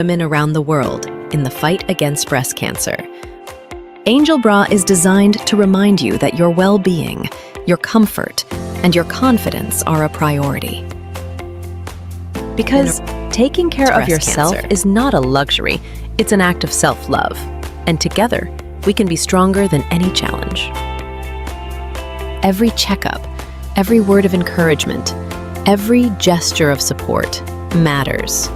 women around the world in the fight against breast cancer. Angel Bra is designed to remind you that your well-being, your comfort, and your confidence are a priority. Because taking care of yourself is not a luxury, it's an act of self-love. And together, we can be stronger than any challenge. Every checkup, every word of encouragement, every gesture of support matters.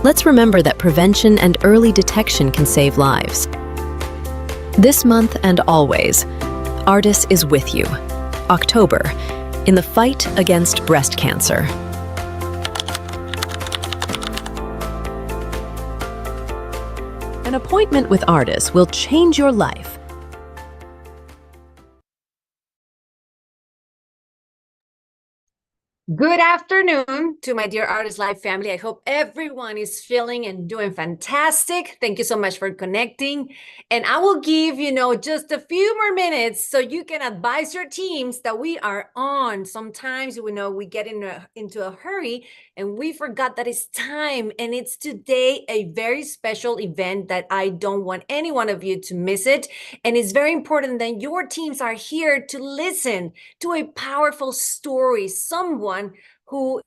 Let's remember that prevention and early detection can save lives. This month and always, Ardyss is with you. October, in the fight against breast cancer. An appointment with Ardyss will change your life. Good afternoon to my dear ArdyssLife family. I hope everyone is feeling and doing fantastic. Thank you so much for connecting. And I will give, just a few more minutes so you can advise your teams that we are on. Sometimes, we get into a hurry and we forgot that it's time. And it's today a very special event that I don't want any one of you to miss it. And it's very important that your teams are here to listen to a powerful story, someone who,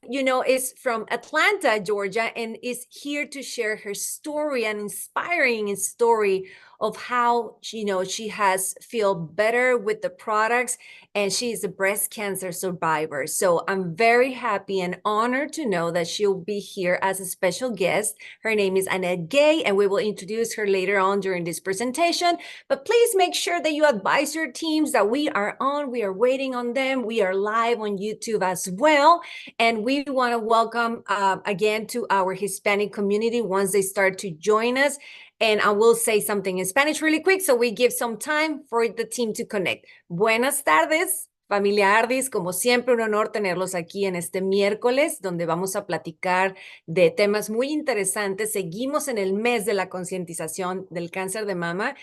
is from Atlanta, Georgia, and is here to share her story, an inspiring story of how, she has feel better with the products, and she is a breast cancer survivor. So I'm very happy and honored to know that she'll be here as a special guest. Her name is Annette Gay, and we will introduce her later on during this presentation. But please make sure that you advise your teams that we are on, we are waiting on them. We are live on YouTube as well. And we want to welcome again to our Hispanic community once they start to join us. And I will say something in Spanish really quick, so we give some time for the team to connect. Buenas tardes, familia Ardyss. Como siempre, un honor tenerlos aquí en este miércoles, donde vamos a platicar de temas muy interesantes. Seguimos en el mes de la concientización del cáncer de mama.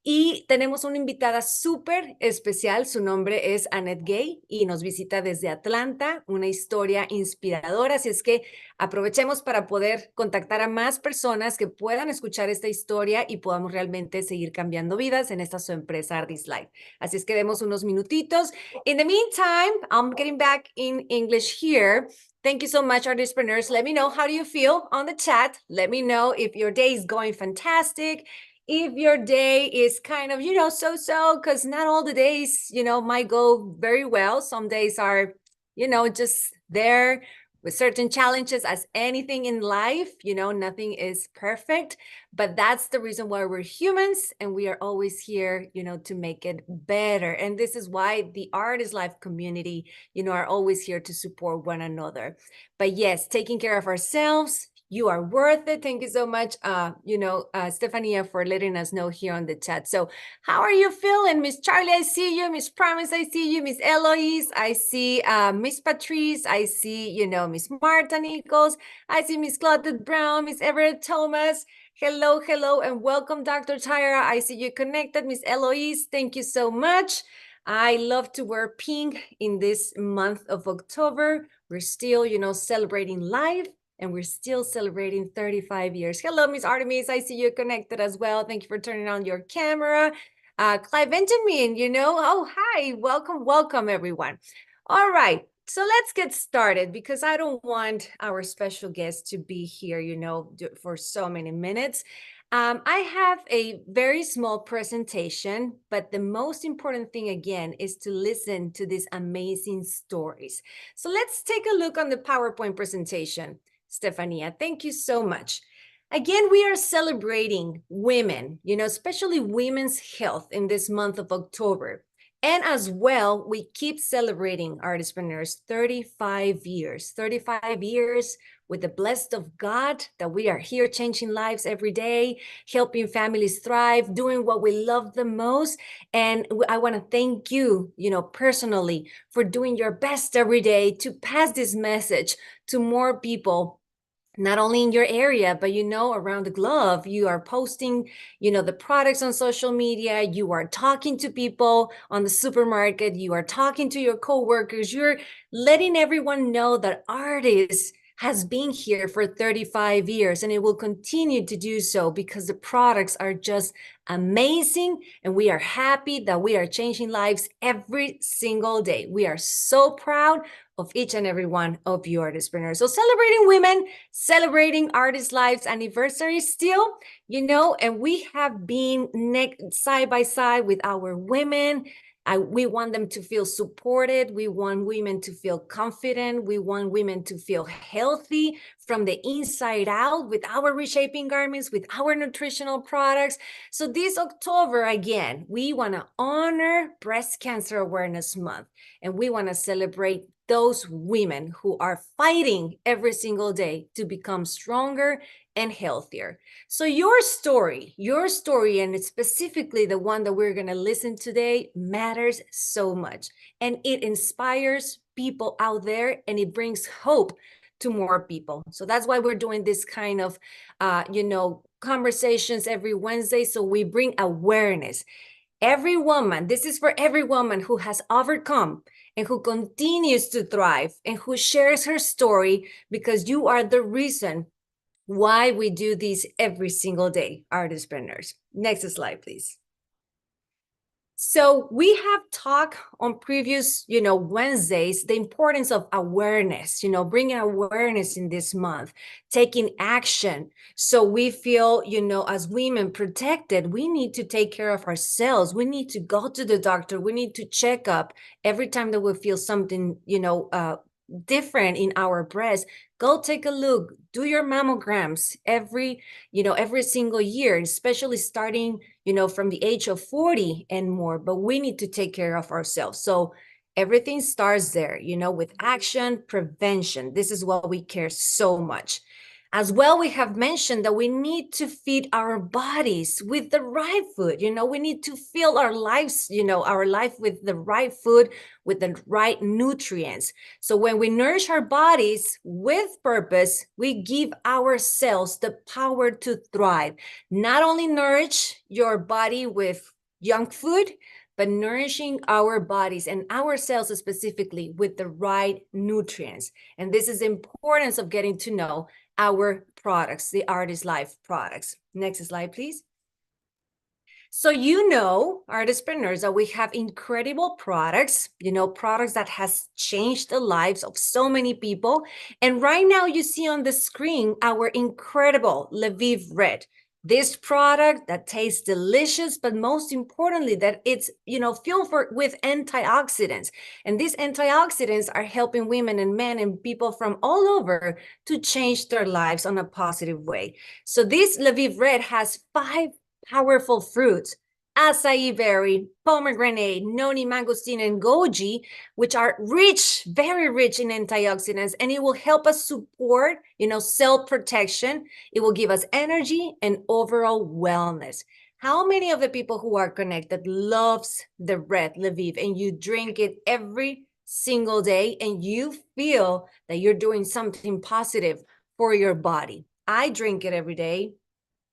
Y tenemos una invitada súper especial, su nombre es Annette Gay y nos visita desde Atlanta, una historia inspiradora, así es que aprovechemos para poder contactar a más personas que puedan escuchar esta historia y podamos realmente seguir cambiando vidas en esta su empresa ArdyssLife. Así es que demos unos minutitos. In the meantime, I'm getting back in English here. Thank you so much, Ardysspreneurs. Let me know, how do you feel on the chat? Let me know if your day is going fantastic. If your day is kind of, so-so, because not all the days, might go very well. Some days are, just there with certain challenges, as anything in life, nothing is perfect. But that's the reason why we're humans, and we are always here, to make it better. And this is why the ArdyssLife community, are always here to support one another. But yes, taking care of ourselves, you are worth it. Thank you so much, Stefania, for letting us know here on the chat. So how are you feeling? Miss Charlie, I see you. Miss Promise, I see you. Miss Eloise, I see Miss Patrice. I see, Miss Marta Nichols. I see Miss Claudette Brown, Miss Everett Thomas. Hello, hello, and welcome, Dr. Tyra. I see you connected. Miss Eloise, thank you so much. I love to wear pink in this month of October. We're still, celebrating life. And we're still celebrating 35 years. Hello, Miss Artemis. I see you connected as well. Thank you for turning on your camera. Clive Benjamin, oh, hi. Welcome, welcome, everyone. All right. So let's get started, because I don't want our special guest to be here, for so many minutes. I have a very small presentation, but the most important thing, again, is to listen to these amazing stories. So let's take a look on the PowerPoint presentation. Stefania, thank you so much. Again, we are celebrating women, especially women's health in this month of October. And as well, we keep celebrating Ardysspreneurs 35 years with the blessed of God that we are here changing lives every day, helping families thrive, doing what we love the most. And I want to thank you, personally, for doing your best every day to pass this message to more people, not only in your area, but, around the globe. You are posting, the products on social media. You are talking to people on the supermarket. You are talking to your coworkers. You're letting everyone know that Ardyss has been here for 35 years, and it will continue to do so because the products are just amazing, and we are happy that we are changing lives every single day. We are so proud of each and every one of you artistpreneurs. So celebrating women, celebrating ArdyssLife's anniversary still, and we have been side by side with our women. We want them to feel supported. We want women to feel confident. We want women to feel healthy from the inside out with our reshaping garments, with our nutritional products. So this October, again, we want to honor Breast Cancer Awareness Month, and we want to celebrate those women who are fighting every single day to become stronger and healthier. So your story, and specifically the one that we're going to listen today, matters so much. And it inspires people out there, and it brings hope to more people. So that's why we're doing this kind of, conversations every Wednesday. So we bring awareness. Every woman, this is for every woman who has overcome and who continues to thrive and who shares her story, because you are the reason why we do this every single day, artistpreneurs. Next slide, please. So we have talked on previous, Wednesdays, the importance of awareness, bringing awareness in this month, taking action. So we feel, as women protected, we need to take care of ourselves. We need to go to the doctor. We need to check up every time that we feel something, different in our breast. Go take a look, do your mammograms every single year, especially starting, from the age of 40 and more. But we need to take care of ourselves. So everything starts there, with action, prevention. This is what we care so much. As well, we have mentioned that we need to feed our bodies with the right food. We need to fill our lives, our life with the right food, with the right nutrients. So when we nourish our bodies with purpose, we give ourselves the power to thrive. Not only nourish your body with junk food, but nourishing our bodies and ourselves specifically with the right nutrients. And this is the importance of getting to know our products, the ArdyssLife products. Next slide, please. So artistpreneurs, that we have incredible products, products that has changed the lives of so many people. And right now you see on the screen our incredible Lviv Red. This product that tastes delicious, but most importantly, that it's, filled with antioxidants. And these antioxidants are helping women and men and people from all over to change their lives on a positive way. So this Lviv Red has 5 powerful fruits: acai berry, pomegranate, noni, mangosteen, and goji, which are rich, very rich in antioxidants, and it will help us support, cell protection. It will give us energy and overall wellness. How many of the people who are connected loves the red Lviv, and you drink it every single day, and you feel that you're doing something positive for your body? I drink it every day.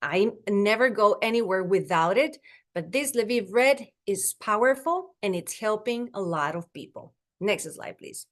I never go anywhere without it, but this Lviv Red is powerful, and it's helping a lot of people. Next slide, please.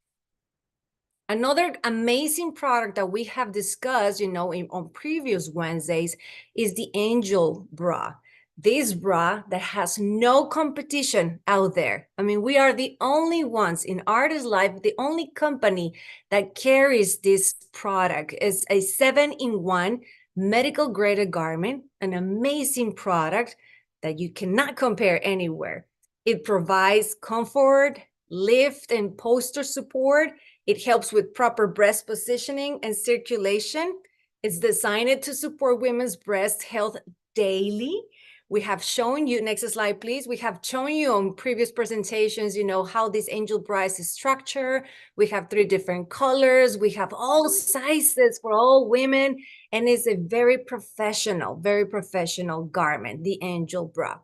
Another amazing product that we have discussed, on previous Wednesdays is the Angel Bra. This bra that has no competition out there. I mean, we are the only ones in ArdyssLife, the only company that carries this product. It's a 7-in-1 medical graded garment, an amazing product that you cannot compare anywhere. It provides comfort, lift, and posture support. It helps with proper breast positioning and circulation. It's designed to support women's breast health daily. We have shown you, next slide, please. We have shown you on previous presentations, how this Angel Bra is structured. We have 3 different colors. We have all sizes for all women. And it's a very professional garment, the Angel Bra.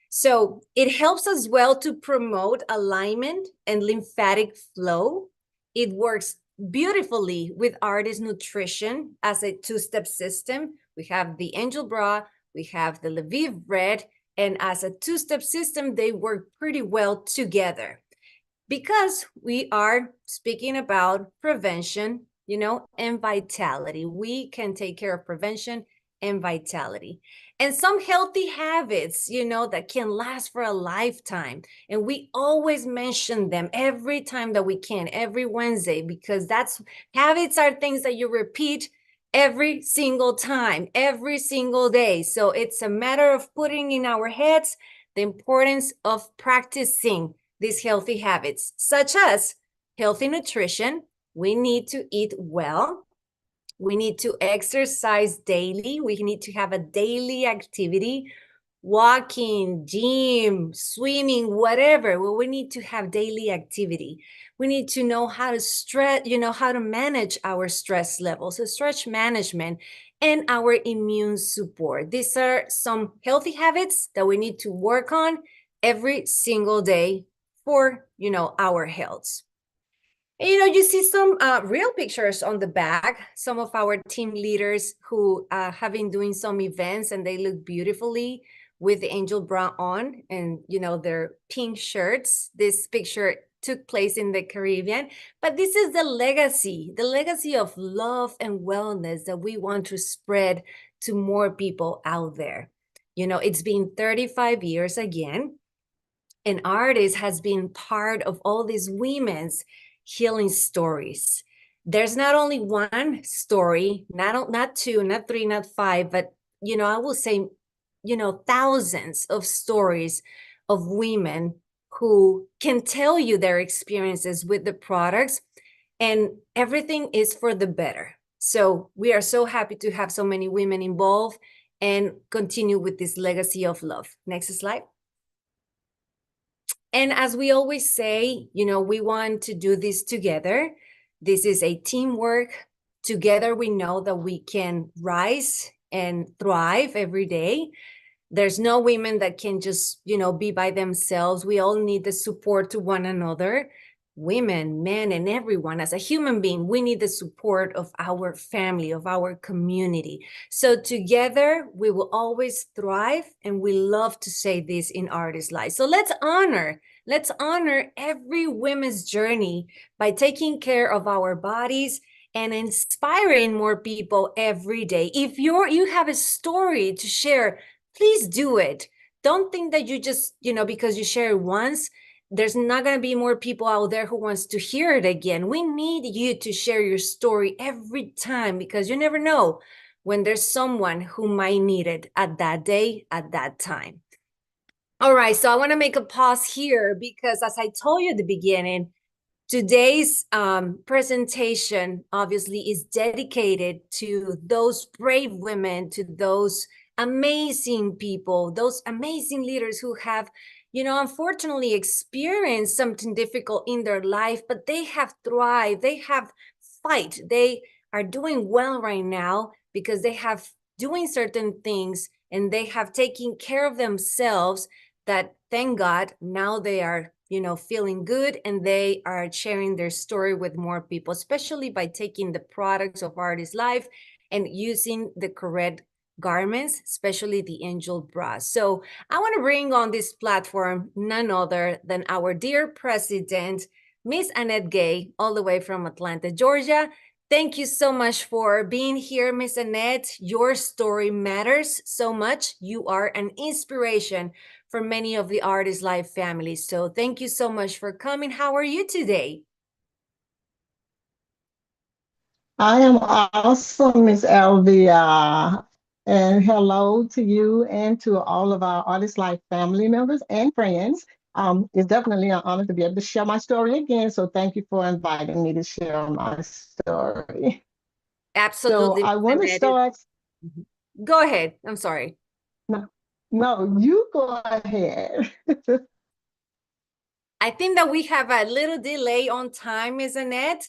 So it helps as well to promote alignment and lymphatic flow. It works beautifully with Ardyss nutrition as a 2-step system. We have the Angel Bra, we have the Lviv Red, and as a 2-step system, they work pretty well together. Because we are speaking about prevention and vitality. We can take care of prevention and vitality. And some healthy habits, that can last for a lifetime. And we always mention them every time that we can, every Wednesday, because habits are things that you repeat every single time, every single day. So it's a matter of putting in our heads the importance of practicing these healthy habits, such as healthy nutrition. We need to eat well. We need to exercise daily. We need to have a daily activity, walking, gym, swimming, whatever. Well, we need to have daily activity. We need to know how to how to manage our stress levels, so stress management, and our immune support. These are some healthy habits that we need to work on every single day for, our health. And, you see some real pictures on the back, some of our team leaders who have been doing some events, and they look beautifully with the angel bra on and, their pink shirts. This picture took place in the Caribbean, but this is the legacy of love and wellness that we want to spread to more people out there. It's been 35 years again, and Ardyss has been part of all these women's healing stories. There's not only one story, not two, not three, not five, but I will say, thousands of stories of women who can tell you their experiences with the products, and everything is for the better. So we are so happy to have so many women involved and continue with this legacy of love. Next slide. And as we always say, we want to do this together. This is a teamwork. Together, we know that we can rise and thrive every day. There's no women that can just, be by themselves. We all need the support to one another. Women, men, and everyone, as a human being, we need the support of our family, of our community. So together, we will always thrive, and we love to say this in ArdyssLife. So let's honor every woman's journey by taking care of our bodies and inspiring more people every day. If you have a story to share, please do it. Don't think that you just, because you share it once, there's not going to be more people out there who wants to hear it again. We need you to share your story every time, because you never know when there's someone who might need it at that day, at that time. All right, so I want to make a pause here because, as I told you at the beginning, today's presentation obviously is dedicated to those brave women, to those amazing people, those amazing leaders who have, unfortunately experienced something difficult in their life, but they have thrived, they have fight, they are doing well right now because they have doing certain things and they have taken care of themselves, that thank God now they are feeling good, and they are sharing their story with more people, especially by taking the products of ArdyssLife and using the correct garments, especially the angel bra. So I want to bring on this platform none other than our dear president, Miss Annette Gay, all the way from Atlanta, Georgia. Thank you so much for being here, Miss Annette. Your story matters so much. You are an inspiration for many of the ArdyssLife families. So thank you so much for coming. How are you today? I am awesome, Miss Elvia. And hello to you and to all of our Artist Life family members and friends. It's definitely an honor to be able to share my story again. So thank you for inviting me to share my story. So Absolutely, I Miss want to Annette. start. Go ahead. I'm sorry. No, no, you go ahead. I think that we have a little delay on time, Miss Annette.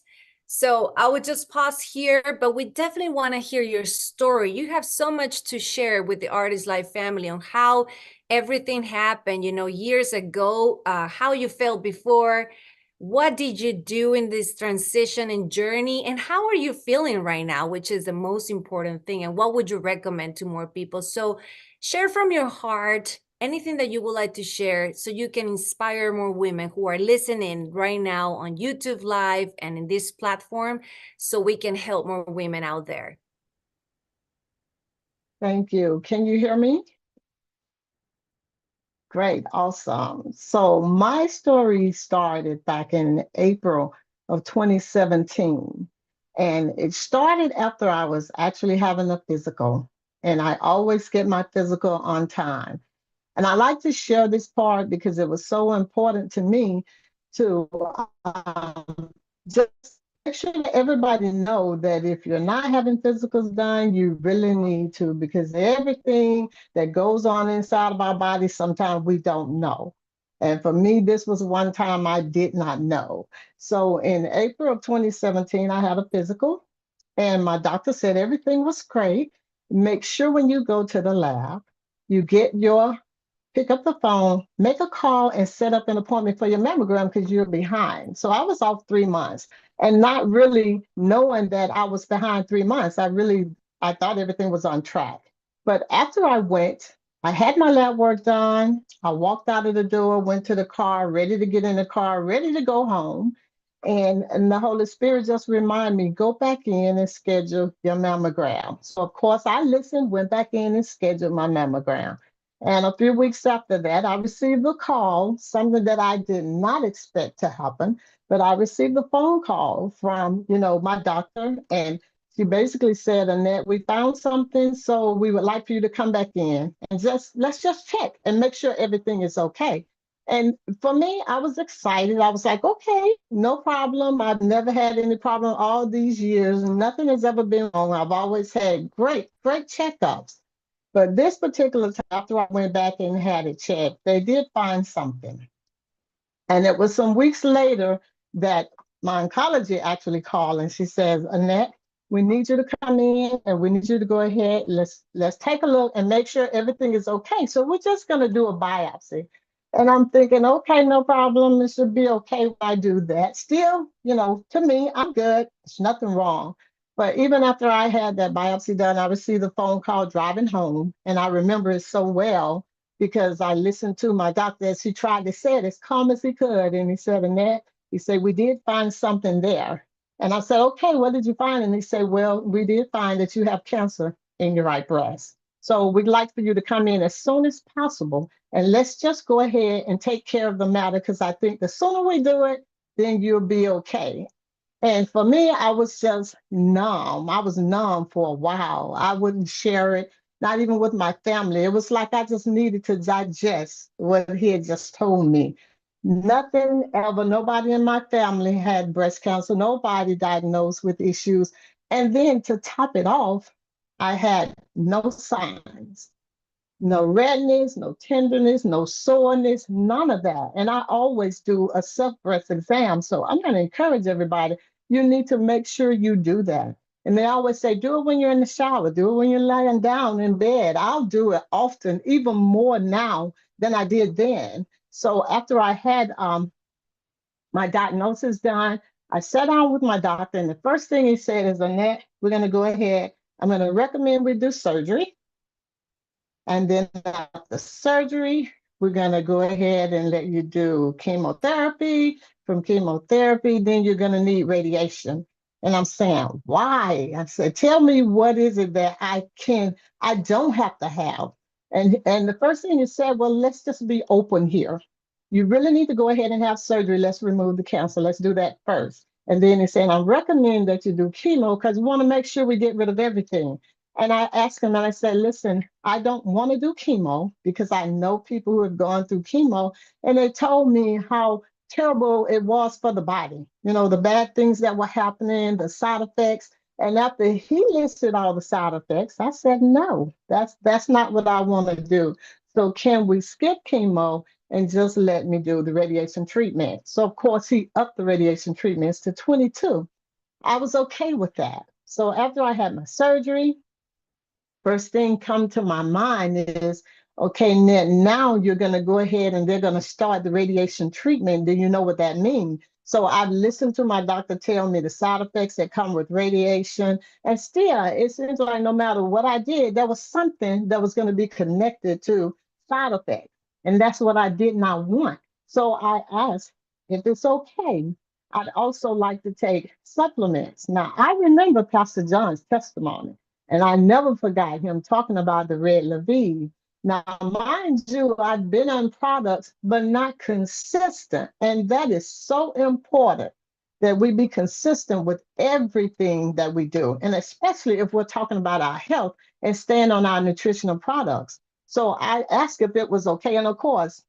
So I would just pause here, but we definitely want to hear your story. You have so much to share with the ArdyssLife family on how everything happened, years ago, how you felt before. What did you do in this transition and journey? And how are you feeling right now, which is the most important thing? And what would you recommend to more people? So share from your heart, anything that you would like to share so you can inspire more women who are listening right now on YouTube Live and in this platform, so we can help more women out there? Thank you. Can you hear me? Great, awesome. So my story started back in April of 2017. And it started after I was actually having a physical. And I always get my physical on time. And I like to share this part because it was so important to me to just make sure that everybody know that if you're not having physicals done, you really need to, because everything that goes on inside of our body, sometimes we don't know. And for me, this was one time I did not know. So in April of 2017, I had a physical, and my doctor said everything was great. Make sure when you go to the lab, you get your pick up the phone, make a call, and set up an appointment for your mammogram because you're behind. So I was off 3 months and not really knowing that I was behind 3 months. I thought everything was on track. But after I went, I had my lab work done. I walked out of the door, went to the car, ready to get in the car, ready to go home. And the Holy Spirit just reminded me, go back in and schedule your mammogram. So, of course, I listened, went back in and scheduled my mammogram. And a few weeks after that, I received a call, something that I did not expect to happen, but I received a phone call from, my doctor, and she basically said, Annette, we found something, so we would like for you to come back in and let's just check and make sure everything is okay. And for me, I was excited. I was like, okay, no problem. I've never had any problem all these years. Nothing has ever been wrong. I've always had great, great checkups. But this particular time, after I went back and had it checked, they did find something. And it was some weeks later that my oncology actually called and she says, Annette, we need you to come in and we need you to go ahead. Let's take a look and make sure everything is okay. So we're just going to do a biopsy. And I'm thinking, okay, no problem. It should be okay when I do that. Still, to me, I'm good. There's nothing wrong. But even after I had that biopsy done, I received a phone call driving home. And I remember it so well because I listened to my doctor as he tried to say it as calm as he could. And he said, Annette, he said, we did find something there. And I said, okay, what did you find? And he said, well, we did find that you have cancer in your right breast. So we'd like for you to come in as soon as possible. And let's just go ahead and take care of the matter, because I think the sooner we do it, then you'll be okay. And for me, I was just numb. I was numb for a while. I wouldn't share it, not even with my family. It was like I just needed to digest what he had just told me. Nothing ever, nobody in my family had breast cancer, nobody diagnosed with issues. And then to top it off, I had no signs. No redness, no tenderness, no soreness, none of that. And I always do a self-breast exam. So I'm going to encourage everybody, you need to make sure you do that. And they always say, do it when you're in the shower, do it when you're laying down in bed. I'll do it often, even more now than I did then. So after I had my diagnosis done, I sat down with my doctor, and the first thing he said is, Annette, we're going to go ahead. I'm going to recommend we do surgery. And then after surgery, we're going to go ahead and let you do chemotherapy. From chemotherapy, then you're going to need radiation. And I'm saying, why? I said, tell me, what is it that I don't have to have? And the first thing you said, well, let's just be open here. You really need to go ahead and have surgery. Let's remove the cancer. Let's do that first. And then he's saying, I recommend that you do chemo because we want to make sure we get rid of everything. And I asked him and I said, listen, I don't want to do chemo because I know people who have gone through chemo, and they told me how terrible it was for the body. The bad things that were happening, the side effects. And after he listed all the side effects, I said, no, that's not what I want to do. So can we skip chemo and just let me do the radiation treatment? So of course he upped the radiation treatments to 22. I was okay with that. So after I had my surgery, first thing come to my mind is, okay, now you're going to go ahead and they're going to start the radiation treatment. Do you know what that means? So I've listened to my doctor tell me the side effects that come with radiation. And still, it seems like no matter what I did, there was something that was going to be connected to side effects. And that's what I did not want. So I asked if it's okay. I'd also like to take supplements. Now, I remember Pastor John's testimony, and I never forgot him talking about the red Levine. Now, mind you, I've been on products, but not consistent. And that is so important that we be consistent with everything that we do. And especially if we're talking about our health and staying on our nutritional products. So I asked if it was okay. And of course,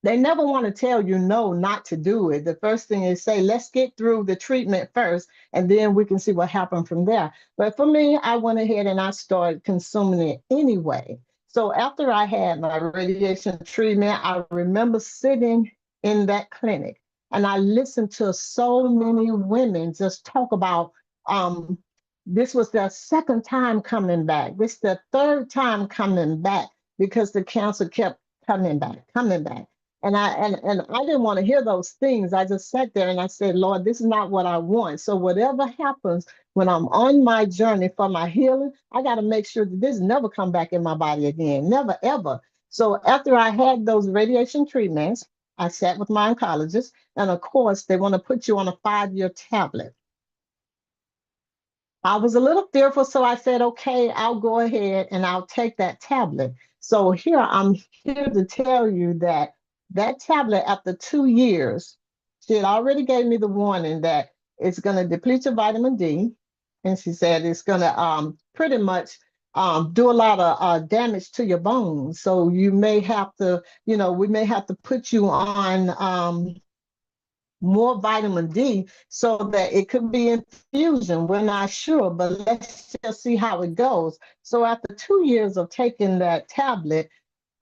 they never want to tell you no, not to do it. The first thing is say, let's get through the treatment first, and then we can see what happened from there. But for me, I went ahead and I started consuming it anyway. So after I had my radiation treatment, I remember sitting in that clinic and I listened to so many women just talk about this was their second time coming back. This is their third time coming back because the cancer kept coming back, coming back. And I didn't want to hear those things. I just sat there and I said, Lord, this is not what I want. So whatever happens when I'm on my journey for my healing, I got to make sure that this never come back in my body again. Never, ever. So after I had those radiation treatments, I sat with my oncologist. And of course, they want to put you on a 5-year tablet. I was a little fearful, so I said, okay, I'll go ahead and I'll take that tablet. So here I'm here to tell you that that tablet, after 2 years, she had already gave me the warning that it's going to deplete your vitamin D. And she said it's going to pretty much do a lot of damage to your bones. So you may have to, we may have to put you on more vitamin D so that it could be infusion. We're not sure, but let's just see how it goes. So after 2 years of taking that tablet,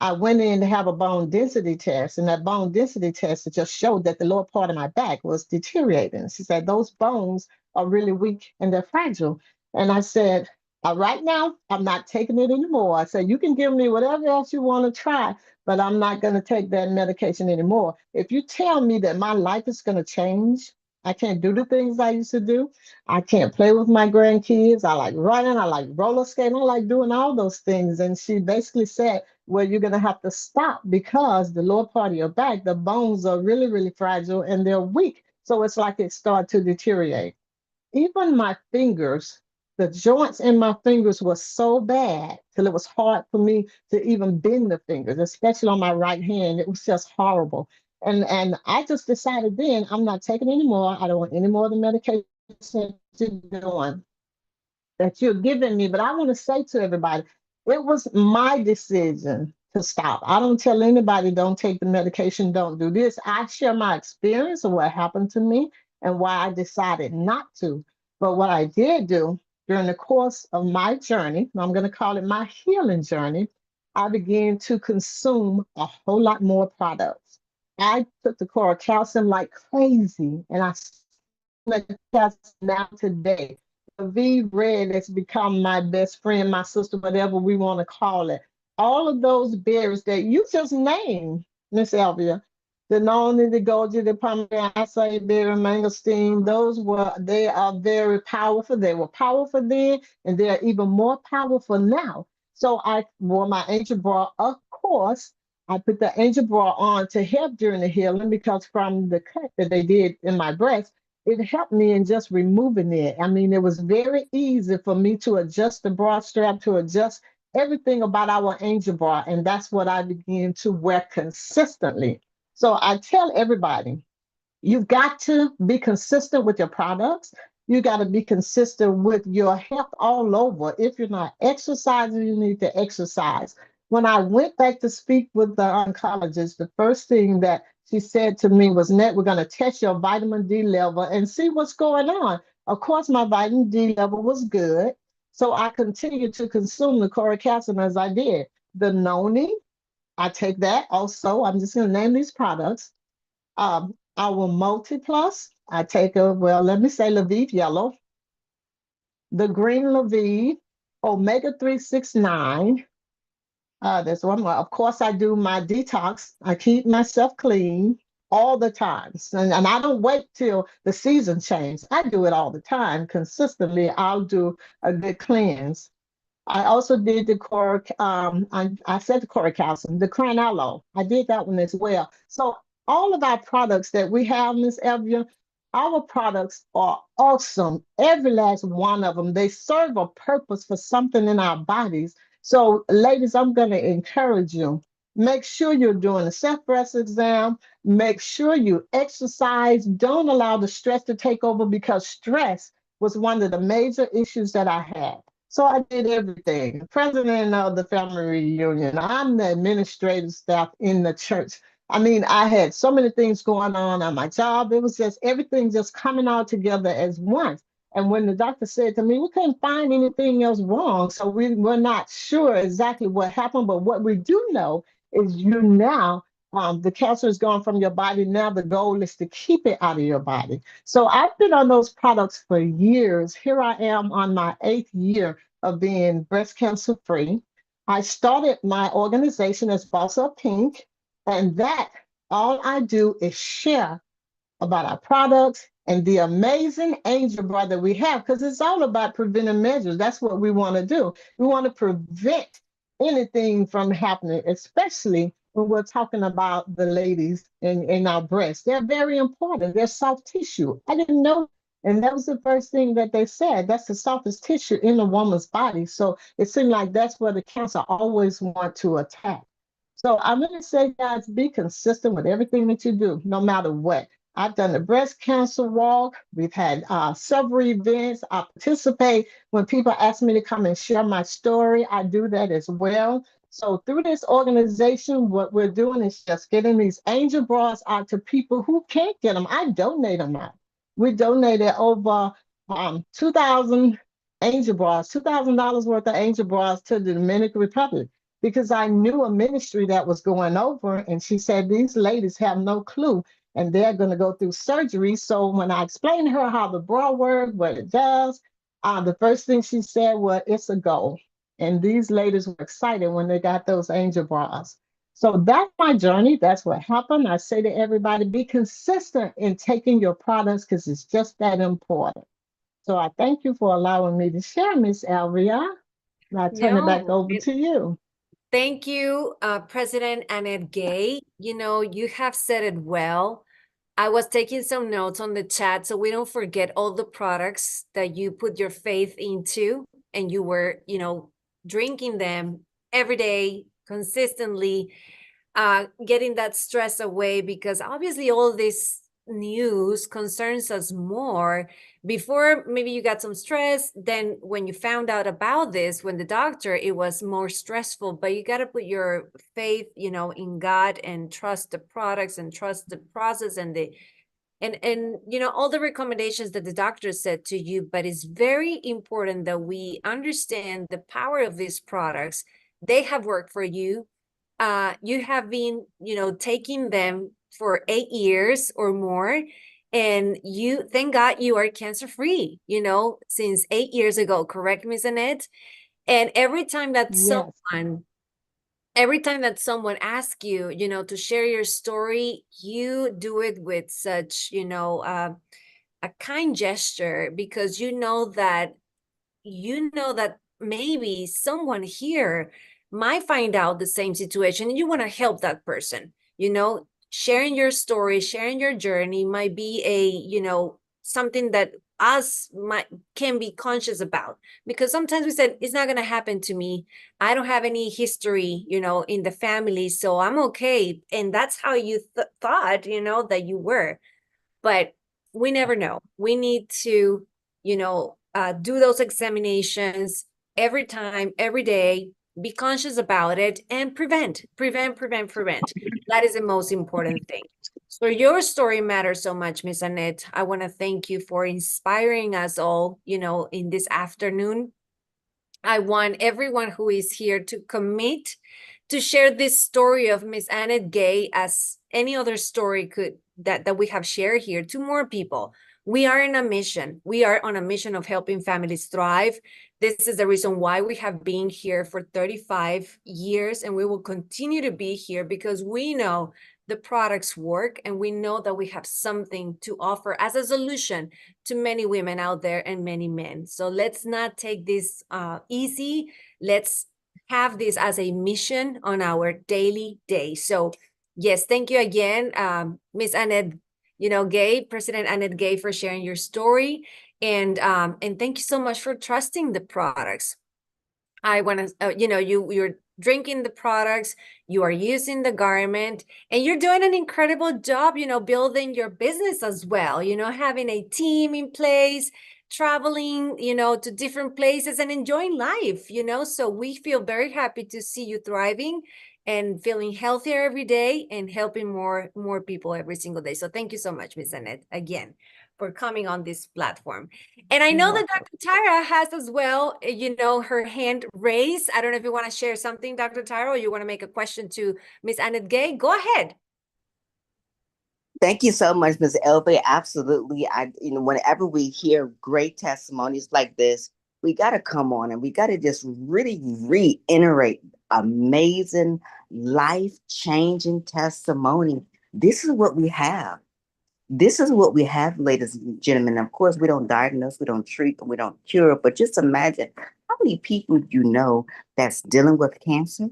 I went in to have a bone density test, and that bone density test, it just showed that the lower part of my back was deteriorating. She said, those bones are really weak and they're fragile. And I said, right now, I'm not taking it anymore. I said, you can give me whatever else you want to try, but I'm not going to take that medication anymore. If you tell me that my life is going to change, I can't do the things I used to do. I can't play with my grandkids. I like running. I like roller skating. I like doing all those things. And she basically said, well, you're going to have to stop because the lower part of your back, the bones are really, really fragile and they're weak. So it's like it started to deteriorate. Even my fingers, the joints in my fingers were so bad till it was hard for me to even bend the fingers, especially on my right hand. It was just horrible. And I just decided then I'm not taking any more. I don't want any more of the medication you're doing, that you're giving me. But I want to say to everybody, it was my decision to stop. I don't tell anybody, don't take the medication, don't do this. I share my experience of what happened to me and why I decided not to. But what I did do during the course of my journey, and I'm going to call it my healing journey, I began to consume a whole lot more products. I took the core calcium like crazy, and I calcium now today. V Red has become my best friend, my sister, whatever we want to call it. All of those berries that you just named, Miss Elvia, the noni, the goji, the pomegranate, acai berry, mangosteen, they are very powerful. They were powerful then, and they're even more powerful now. So I wore my angel bra, of course. I put the angel bra on to help during the healing because from the cut that they did in my breast, it helped me in just removing it. I mean, it was very easy for me to adjust the bra strap, to adjust everything about our angel bra. And that's what I began to wear consistently. So I tell everybody, you've got to be consistent with your products. You got to be consistent with your health all over. If you're not exercising, you need to exercise. When I went back to speak with the oncologist, the first thing that she said to me was, Net, we're going to test your vitamin D level and see what's going on. Of course, my vitamin D level was good. So I continued to consume the calcium as I did. The noni, I take that also. I'm just going to name these products. Our multi-plus, I take let me say Lviv Yellow, the green Lviv, omega 369. There's one more. Of course, I do my detox. I keep myself clean all the time. And I don't wait till the season changes. I do it all the time. Consistently, I'll do a good cleanse. I also did the core, I said the core calcium, the cranallo. I did that one as well. So all of our products that we have, Miss Evia, our products are awesome. Every last one of them. They serve a purpose for something in our bodies. So, ladies, I'm going to encourage you. Make sure you're doing a self-breast exam. Make sure you exercise. Don't allow the stress to take over because stress was one of the major issues that I had. So I did everything. President of the family reunion. I'm the administrative staff in the church. I mean, I had so many things going on my job. It was just everything just coming all together as one. And when the doctor said to me, we couldn't find anything else wrong. So we were not sure exactly what happened. But what we do know is you now, the cancer is gone from your body. Now the goal is to keep it out of your body. So I've been on those products for years. Here I am on my 8th year of being breast cancer free. I started my organization as Boss Up Pink, and that all I do is share about our products and the amazing angel bar that we have, because it's all about preventive measures. That's what we want to do. We want to prevent anything from happening, especially when we're talking about the ladies in our breasts. They're very important. They're soft tissue. I didn't know. And that was the first thing that they said. That's the softest tissue in a woman's body. So it seemed like that's where the cancer always want to attack. So I'm going to say, guys, be consistent with everything that you do, no matter what. I've done the breast cancer walk. We've had several events. I participate when people ask me to come and share my story. I do that as well. So through this organization, what we're doing is just getting these angel bras out to people who can't get them. I donate them out. We donated over 2,000 angel bras, $2,000 worth of angel bras to the Dominican Republic, because I knew a ministry that was going over, and she said, these ladies have no clue, and they're going to go through surgery. So when I explained to her how the bra works, what it does, the first thing she said was, it's a goal. And these ladies were excited when they got those angel bras. So that's my journey. That's what happened. I say to everybody, be consistent in taking your products because it's just that important. So I thank you for allowing me to share, Miss Alvia. And I turn it back No, over to you. thank you, President Annette Gay. You know, you have said it well. I was taking some notes on the chat so we don't forget all the products that you put your faith into and you were, you know, drinking them every day consistently, getting that stress away, because obviously all this news concerns us more. Before, maybe you got some stress, then when you found out about this, when the doctor, it was more stressful. But you got to put your faith, you know, in God and trust the products and trust the process and the and you know all the recommendations that the doctor said to you. But it's very important that we understand the power of these products. They have worked for you. You have been, you know, taking them for 8 years or more, and you, thank God, you are cancer free, you know, since 8 years ago, correct, Miss Annette? And Yes. every time that someone asks you, you know, to share your story, you do it with such, you know, a kind gesture, because you know that maybe someone here might find out the same situation and you want to help that person. You know, sharing your story, sharing your journey might be a, you know, something that us might can be conscious about, because sometimes we said it's not going to happen to me. I don't have any history, you know, in the family, so I'm okay. And that's how you thought, you know, that you were. But we never know. We need to, you know, do those examinations every time, every day, be conscious about it, and prevent. That is the most important thing. So your story matters so much, Miss Annette. I want to thank you for inspiring us all, you know, in this afternoon. I want everyone who is here to commit to share this story of Miss Annette Gay, as any other story could that we have shared here, to more people. We are in a mission. We are on a mission of helping families thrive. This is the reason why we have been here for 35 years, and we will continue to be here, because we know the products work, and we know that we have something to offer as a solution to many women out there and many men. So let's not take this easy. Let's have this as a mission on our daily day. So yes, thank you again, Miss Annette, Gay, President Annette Gay, for sharing your story. And thank you so much for trusting the products. I want to, you're drinking the products, you are using the garment, and you're doing an incredible job, building your business as well, having a team in place, traveling, to different places and enjoying life, so we feel very happy to see you thriving and feeling healthier every day and helping more people every single day. So thank you so much, Miss Annette, again, for coming on this platform. And I know that Dr. Tyra has as well, her hand raised. I don't know if you want to share something, Dr. Tyra, or you want to make a question to Miss Annette Gay. Go ahead. Thank you so much, Ms. Elby. Absolutely. Whenever we hear great testimonies like this, we got to come on and we got to just really reiterate amazing, life-changing testimony. This is what we have. This is what we have, ladies and gentlemen. Of course, we don't diagnose, we don't treat, we don't cure, but just imagine how many people you know that's dealing with cancer?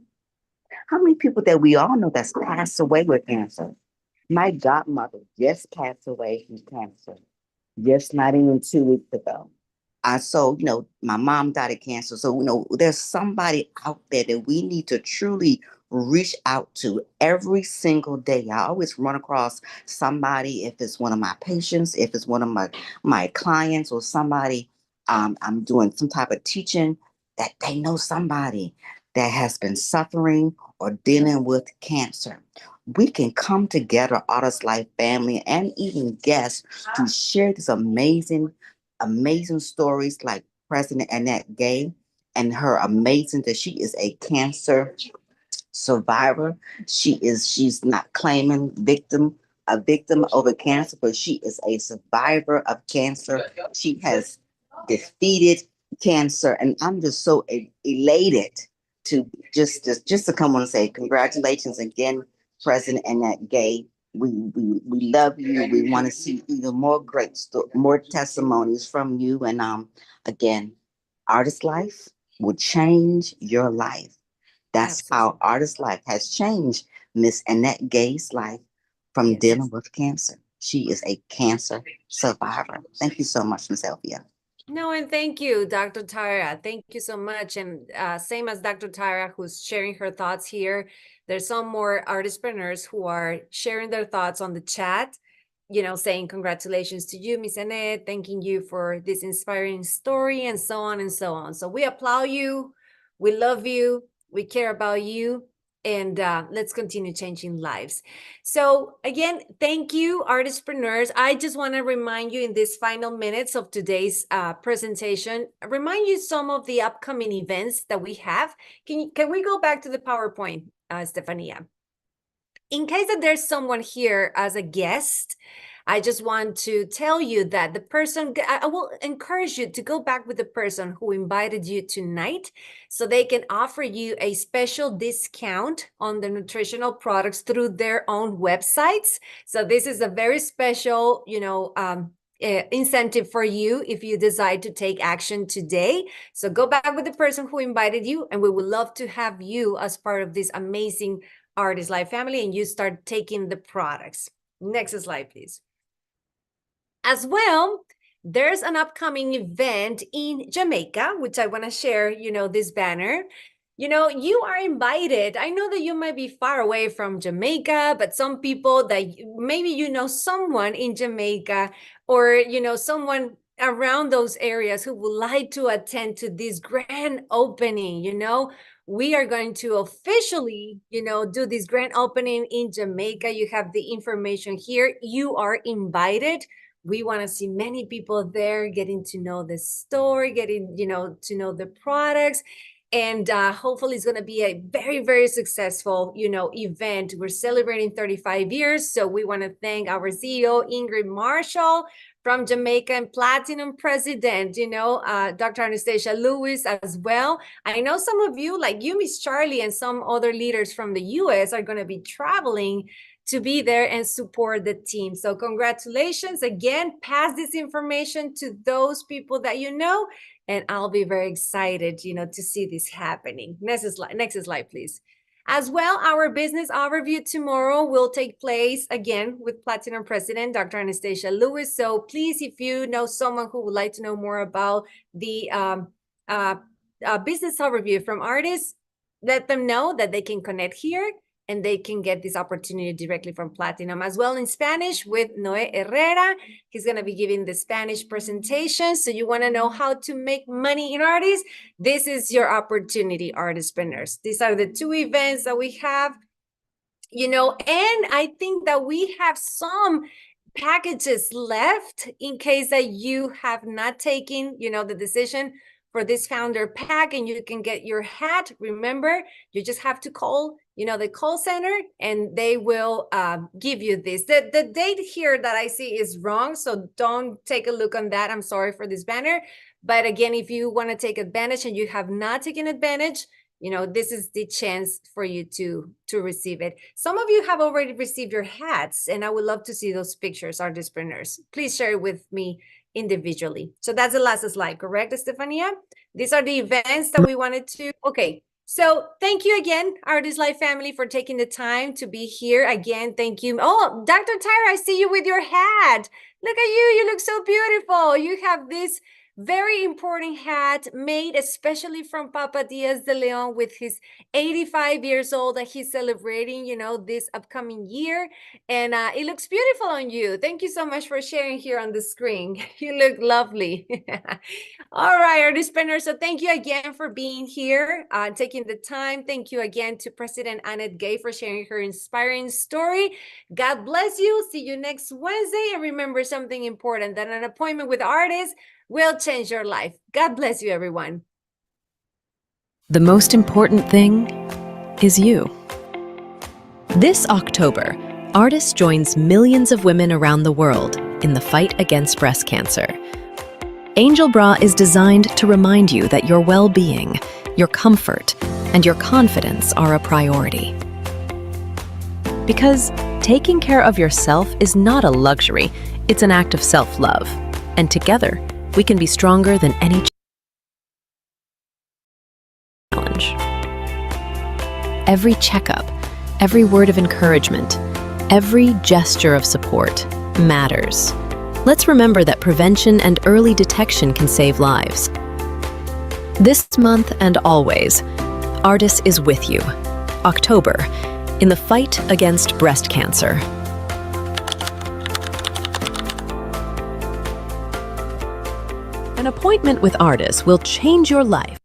How many people that we all know that's passed away with cancer? My godmother just passed away from cancer, just not even 2 weeks ago. My mom died of cancer. So, there's somebody out there that we need to truly reach out to every single day. I always run across somebody, if it's one of my patients, if it's one of my clients or somebody, I'm doing some type of teaching, that they know somebody that has been suffering or dealing with cancer. We can come together, ArdyssLife family and even guests, to share this amazing stories like President Annette Gay and her amazing that she is a cancer survivor. She's not claiming a victim of a cancer, but she is a survivor of cancer. She has defeated cancer, and I'm just so elated to just to come on and say congratulations again, President Annette Gay. We love you. We want to see even more more testimonies from you. And again, ArdyssLife will change your life. That's how ArdyssLife has changed Miss Annette Gay's life from dealing with cancer. She is a cancer survivor. Thank you so much, Miss Elvia. No, and thank you, Dr. Tyra. Thank you so much. And same as Dr. Tyra, who's sharing her thoughts here. There's some more artistpreneurs who are sharing their thoughts on the chat, saying congratulations to you, Miss Annette, thanking you for this inspiring story, and so on and so on. So we applaud you. We love you. We care about you. And let's continue changing lives. So again, thank you, artistpreneurs. I just want to remind you in these final minutes of today's presentation, remind you some of the upcoming events that we have. Can we go back to the PowerPoint, Stefania? In case that there's someone here as a guest, I just want to tell you that the person, I will encourage you to go back with the person who invited you tonight so they can offer you a special discount on the nutritional products through their own websites. So this is a very special, incentive for you if you decide to take action today. So go back with the person who invited you, and we would love to have you as part of this amazing ArdyssLife family, and you start taking the products. Next slide, please. As well, there's an upcoming event in Jamaica, which I want to share, this banner. You are invited. I know that you might be far away from Jamaica, but some people that maybe someone in Jamaica, or someone around those areas who would like to attend to this grand opening. We are going to officially, do this grand opening in Jamaica. You have the information here. You are invited. We want to see many people there getting to know the story, getting, to know the products. And hopefully it's going to be a very, very successful, event. We're celebrating 35 years. So we want to thank our CEO, Ingrid Marshall from Jamaica, and Platinum President, Dr. Anastasia Lewis as well. I know some of you, like you, Miss Charlie, and some other leaders from the US are going to be traveling to be there and support the team. So congratulations again. Pass this information to those people that you know, and I'll be very excited, to see this happening. Next slide, please. As well, our business overview tomorrow will take place again with Platinum President, Dr. Anastasia Lewis. So please, if you know someone who would like to know more about the business overview from Ardyss, let them know that they can connect here and they can get this opportunity directly from Platinum. As well in Spanish with Noé Herrera. He's going to be giving the Spanish presentation. So you want to know how to make money in Ardyss? This is your opportunity, Ardysspreneurs. These are the two events that we have, and I think that we have some packages left in case that you have not taken, the decision for this founder pack, and you can get your hat. Remember, you just have to call, the call center, and they will give you this. The date here that I see is wrong, so don't take a look on that. I'm sorry for this banner. But again, if you want to take advantage and you have not taken advantage, this is the chance for you to receive it. Some of you have already received your hats, and I would love to see those pictures, Ardysspreneurs. Please share it with me individually. So that's the last slide, correct, Estefania? These are the events that we wanted to. Okay, so thank you again, ArdyssLife family, for taking the time to be here. Again, thank you. Oh, Dr. Tyra, I see you with your hat. Look at you. You look so beautiful. You have this very important hat made especially from Papa Diaz de Leon with his 85 years old that he's celebrating, this upcoming year. And it looks beautiful on you. Thank you so much for sharing here on the screen. You look lovely. All right, Ardysspreneurs. So thank you again for being here, taking the time. Thank you again to President Annette Gay for sharing her inspiring story. God bless you. See you next Wednesday. And remember something important, that an appointment with Ardyss will change your life. God bless you, everyone. The most important thing is you. This October, Ardyss joins millions of women around the world in the fight against breast cancer. Angel Bra is designed to remind you that your well-being, your comfort, and your confidence are a priority. Because taking care of yourself is not a luxury, it's an act of self-love. And together, we can be stronger than any challenge. Every checkup, every word of encouragement, every gesture of support matters. Let's remember that prevention and early detection can save lives. This month and always, Ardyss is with you. October, in the fight against breast cancer. An appointment with Ardyss will change your life.